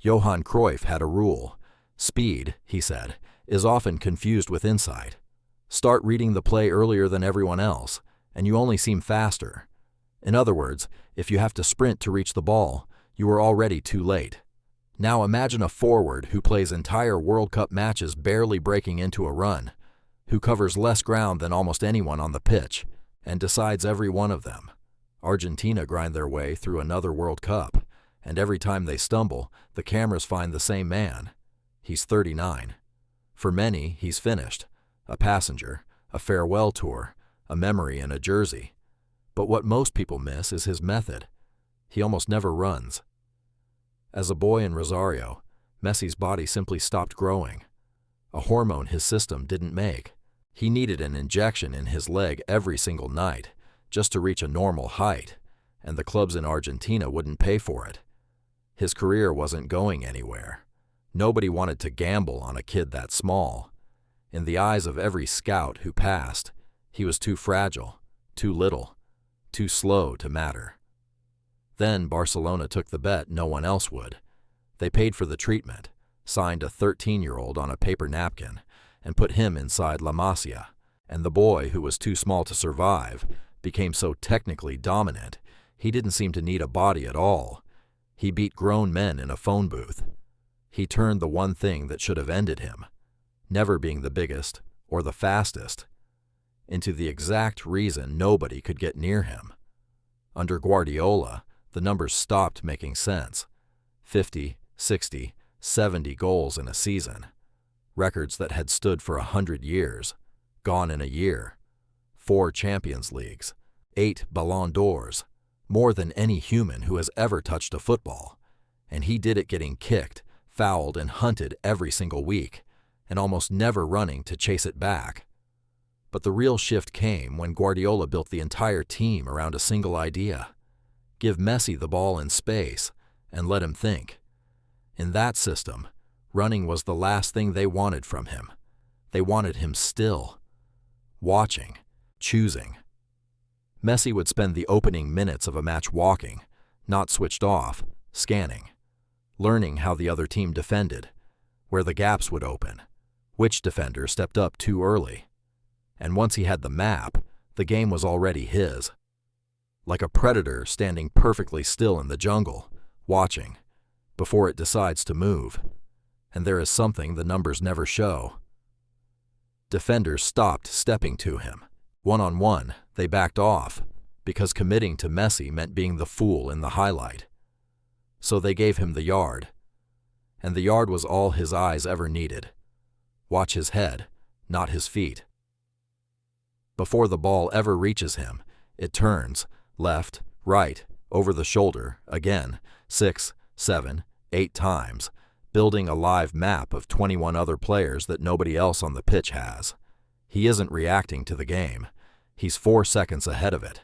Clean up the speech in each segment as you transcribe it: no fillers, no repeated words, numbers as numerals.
Johan Cruyff had a rule. Speed, he said, is often confused with insight. Start reading the play earlier than everyone else, and you only seem faster. In other words, if you have to sprint to reach the ball, you are already too late. Now imagine a forward who plays entire World Cup matches barely breaking into a run, who covers less ground than almost anyone on the pitch, and decides every one of them. Argentina grind their way through another World Cup, and every time they stumble, the cameras find the same man. He's 39. For many, he's finished. A passenger, a farewell tour, a memory in a jersey. But what most people miss is his method. He almost never runs. As a boy in Rosario, Messi's body simply stopped growing. A hormone his system didn't make. He needed an injection in his leg every single night just to reach a normal height, and the clubs in Argentina wouldn't pay for it. His career wasn't going anywhere. Nobody wanted to gamble on a kid that small. In the eyes of every scout who passed, he was too fragile, too little, too slow to matter. Then Barcelona took the bet no one else would. They paid for the treatment, signed a 13-year-old on a paper napkin, and put him inside La Masia, and the boy, who was too small to survive, became so technically dominant, he didn't seem to need a body at all. He beat grown men in a phone booth. He turned the one thing that should have ended him, never being the biggest or the fastest, into the exact reason nobody could get near him. Under Guardiola, the numbers stopped making sense. 50, 60, 70 goals in a season. Records that had stood for 100 years, gone in a year. 4 Champions Leagues, 8 Ballon d'Ors, more than any human who has ever touched a football. And he did it getting kicked, fouled, and hunted every single week, and almost never running to chase it back. But the real shift came when Guardiola built the entire team around a single idea. Give Messi the ball in space and let him think. In that system, running was the last thing they wanted from him. They wanted him still, watching, choosing. Messi would spend the opening minutes of a match walking, not switched off, scanning, learning how the other team defended, where the gaps would open, which defender stepped up too early. And once he had the map, the game was already his. Like a predator standing perfectly still in the jungle, watching, before it decides to move. And there is something the numbers never show. Defenders stopped stepping to him. One-on-one, they backed off, because committing to Messi meant being the fool in the highlight. So they gave him the yard. And the yard was all his eyes ever needed. Watch his head, not his feet. Before the ball ever reaches him, it turns, left, right, over the shoulder, again, 6, 7, 8 times, building a live map of 21 other players that nobody else on the pitch has. He isn't reacting to the game. He's 4 seconds ahead of it.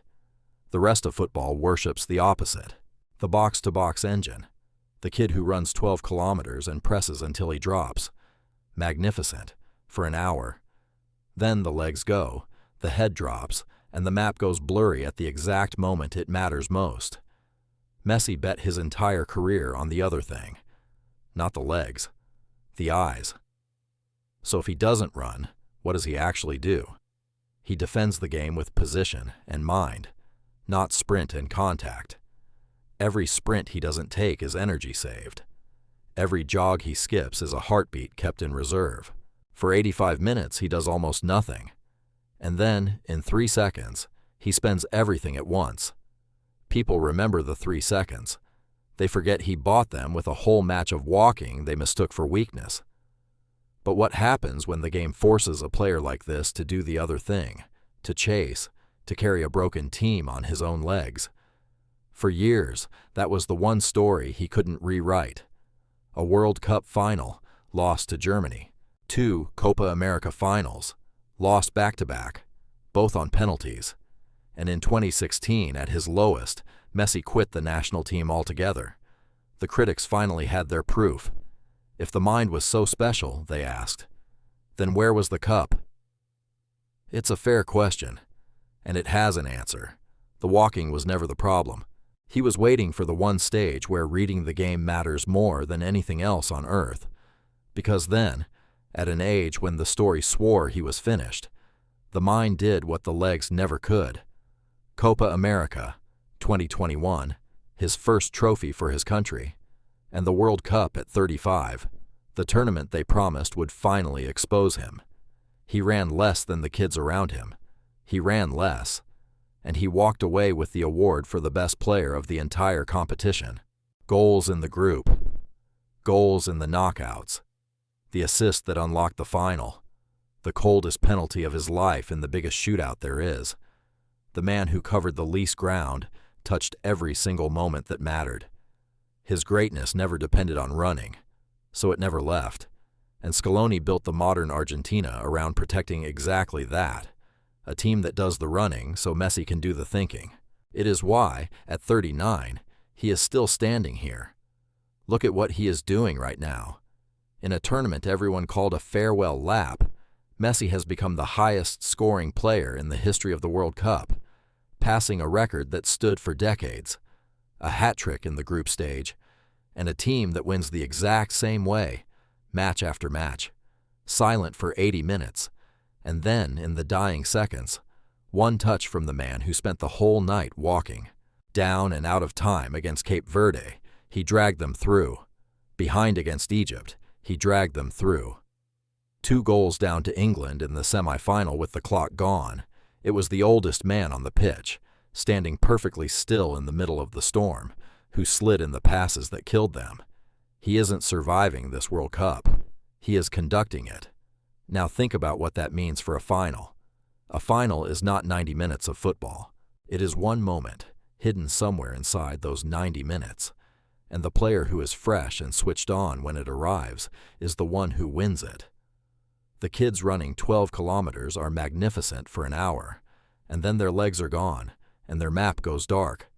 The rest of football worships the opposite. The box-to-box engine. The kid who runs 12 kilometers and presses until he drops. Magnificent, for an hour. Then the legs go, the head drops, and the map goes blurry at the exact moment it matters most. Messi bet his entire career on the other thing. Not the legs, the eyes. So if he doesn't run, what does he actually do? He defends the game with position and mind, not sprint and contact. Every sprint he doesn't take is energy saved. Every jog he skips is a heartbeat kept in reserve. For 85 minutes, he does almost nothing. And then, in 3 seconds, he spends everything at once. People remember the 3 seconds. They forget he bought them with a whole match of walking they mistook for weakness. But what happens when the game forces a player like this to do the other thing, to chase, to carry a broken team on his own legs? For years, that was the one story he couldn't rewrite. A World Cup final, lost to Germany. 2 Copa America finals, lost back-to-back, both on penalties. And in 2016, at his lowest, Messi quit the national team altogether. The critics finally had their proof. If the mind was so special, they asked, then where was the cup? It's a fair question, and it has an answer. The walking was never the problem. He was waiting for the one stage where reading the game matters more than anything else on earth. Because then, at an age when the story swore he was finished, the mind did what the legs never could. Copa America, 2021, his first trophy for his country, and the World Cup at 35, the tournament they promised would finally expose him. He ran less than the kids around him. He ran less, and he walked away with the award for the best player of the entire competition. Goals in the group, goals in the knockouts, the assist that unlocked the final, the coldest penalty of his life in the biggest shootout there is. The man who covered the least ground touched every single moment that mattered. His greatness never depended on running, so it never left. And Scaloni built the modern Argentina around protecting exactly that, a team that does the running so Messi can do the thinking. It is why, at 39, he is still standing here. Look at what he is doing right now. In a tournament everyone called a farewell lap, Messi has become the highest-scoring player in the history of the World Cup, passing a record that stood for decades, a hat-trick in the group stage, and a team that wins the exact same way, match after match, silent for 80 minutes, and then, in the dying seconds, one touch from the man who spent the whole night walking. Down and out of time against Cape Verde, he dragged them through. Behind against Egypt, he dragged them through. 2 goals down to England in the semi-final with the clock gone. It was the oldest man on the pitch, standing perfectly still in the middle of the storm, who slid in the passes that killed them. He isn't surviving this World Cup. He is conducting it. Now think about what that means for a final. A final is not 90 minutes of football. It is one moment, hidden somewhere inside those 90 minutes. And the player who is fresh and switched on when it arrives is the one who wins it. The kids running 12 kilometers are magnificent for an hour, and then their legs are gone, and their map goes dark.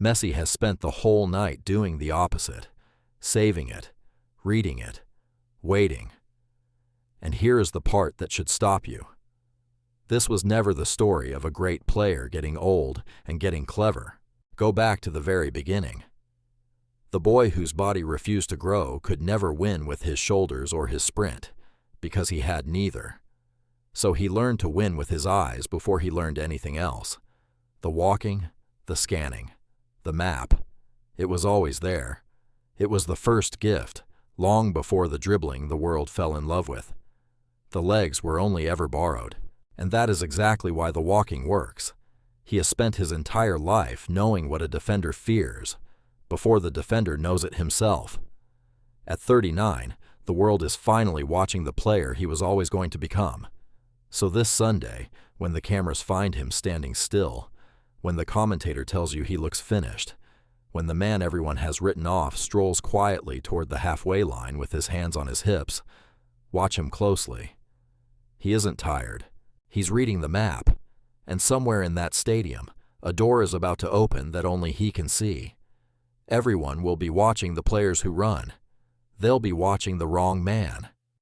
Messi has spent the whole night doing the opposite, saving it, reading it, waiting. And here is the part that should stop you. This was never the story of a great player getting old and getting clever. Go back to the very beginning. The boy whose body refused to grow could never win with his shoulders or his sprint, because he had neither. So he learned to win with his eyes before he learned anything else. The walking, the scanning, the map. It was always there. It was the first gift, long before the dribbling the world fell in love with. The legs were only ever borrowed, and that is exactly why the walking works. He has spent his entire life knowing what a defender fears, before the defender knows it himself. At 39, the world is finally watching the player he was always going to become. So this Sunday, when the cameras find him standing still, when the commentator tells you he looks finished, when the man everyone has written off strolls quietly toward the halfway line with his hands on his hips, watch him closely. He isn't tired. He's reading the map, and somewhere in that stadium, a door is about to open that only he can see. Everyone will be watching the players who run. They'll be watching the wrong man.